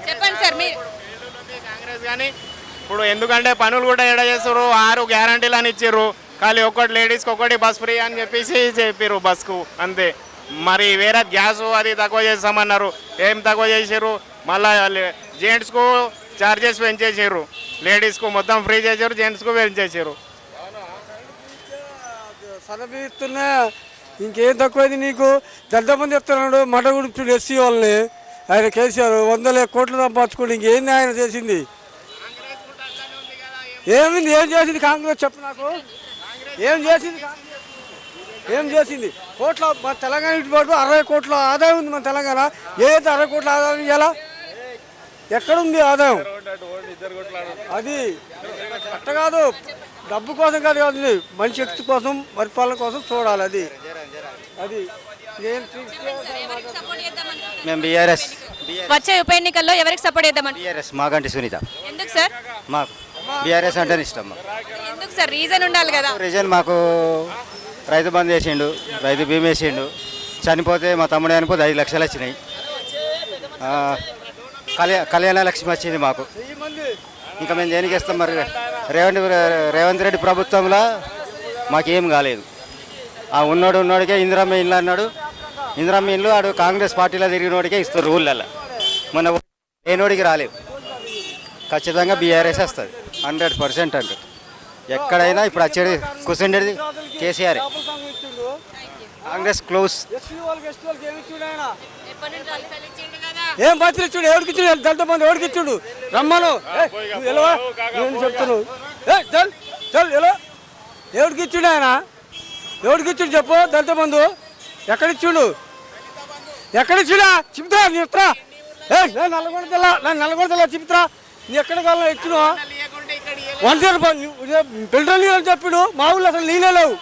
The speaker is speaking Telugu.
చెప్పండి సార్ మీరు. కాంగ్రెస్ కానీ ఇప్పుడు ఎందుకంటే పనులు కూడా ఎడ చేస్తారు 6 గ్యారంటీలు అని ఇచ్చారు ఖాళీ ఒక్కటి లేడీస్కి ఒకటి బస్ ఫ్రీ అని చెప్పేసి చెప్పారు బస్కు అంతే మరి వేరే గ్యాస్ అది తక్కువ చేస్తామన్నారు ఏం తక్కువ చేసారు మళ్ళీ జెంట్స్కు ఛార్జెస్ పెంచేసారు లేడీస్కు మొత్తం ఫ్రీ చేశారు జెంట్స్కు పెంచేసారు సరబిస్తున్నా ఇంకేం తక్కువైంది నీకు దళితమంది చెప్తున్నాడు మట గురించి ఎస్సీ వాళ్ళని ఆయన కేసీఆర్ 100 కోట్లు సంపాదించుకోండి ఇంకేంది ఆయన చేసింది ఏమింది ఏం చేసింది కాంగ్రెస్ చెప్పు నాకు ఏం చేసింది ఏం చేసింది కోట్ల మన తెలంగాణ ఇటుబాటు 60 కోట్ల ఆదాయం ఉంది మన తెలంగాణ ఏదైతే 60 కోట్ల ఆదాయం ఇవ్వాలా ఎక్కడుంది ఆదాయం అది అట్ట కాదు డబ్బు కోసం కాదు కాదు మనిషి శక్తి కోసం పరిపాలన కోసం చూడాలి అది అది మేము బీఆర్ఎస్ వచ్చే ఉప ఎన్నికల్లో ఎవరికి సపోర్ట్ చేద్దామని? బీఆర్ఎస్ మాగంటి సునీత ఎందుకు సార్? మాకు బీఆర్ఎస్ అంటేనే ఇష్టం మాకు ఎందుకు సార్? రీజన్ ఉండాలి కదా. రీజన్ మాకు రైతు బంద్ చేసిండు రైతు బీమా వేసిండు చనిపోతే మా తమ్ముడు చనిపోతే 5 లక్షలు వచ్చినాయి కళ్యాణ లక్ష్మి వచ్చింది మాకు ఇంకా మేము దేనికి ఇస్తాం మరి రేవంత్ రెడ్డి ప్రభుత్వంలో మాకేం కాలేదు ఆ ఉన్నోడికే ఇందిరమ్మ ఇల్లు అన్నాడు ఇందిరమ్మ ఇల్లు ఆడు కాంగ్రెస్ పార్టీలో తిరిగినోడికే ఇస్తారు ఊళ్ళల్లో మొన్న లేనోడికి రాలేదు ఖచ్చితంగా బీఆర్ఎస్ వస్తుంది 100% అంటే ఎక్కడైనా ఇప్పుడు వచ్చేది కూర్చుండేది కేసీఆర్ కాంగ్రెస్ క్లోజ్ ఏం పత్రి ఇచ్చుడు ఎవరికి ఇచ్చుడు దళిత మంది ఎవరికి ఇచ్చుడు రమ్మను నేను చెప్తాను ఎవరికి ఇచ్చుడు ఆయన ఎవరికి ఇచ్చుడు చెప్పు దళిత బంధు ఎక్కడిచ్చుడు ఎక్కడిచ్చుడా చెప్తా చెప్తా నల్లగొండ జిల్లా చెప్తా నీ ఎక్కడ కావాలో ఇచ్చును 100 రూపాయలు ఫిల్టర్ నీళ్ళు చెప్పాడు మా ఊళ్ళో అసలు నీళ్ళే లేవు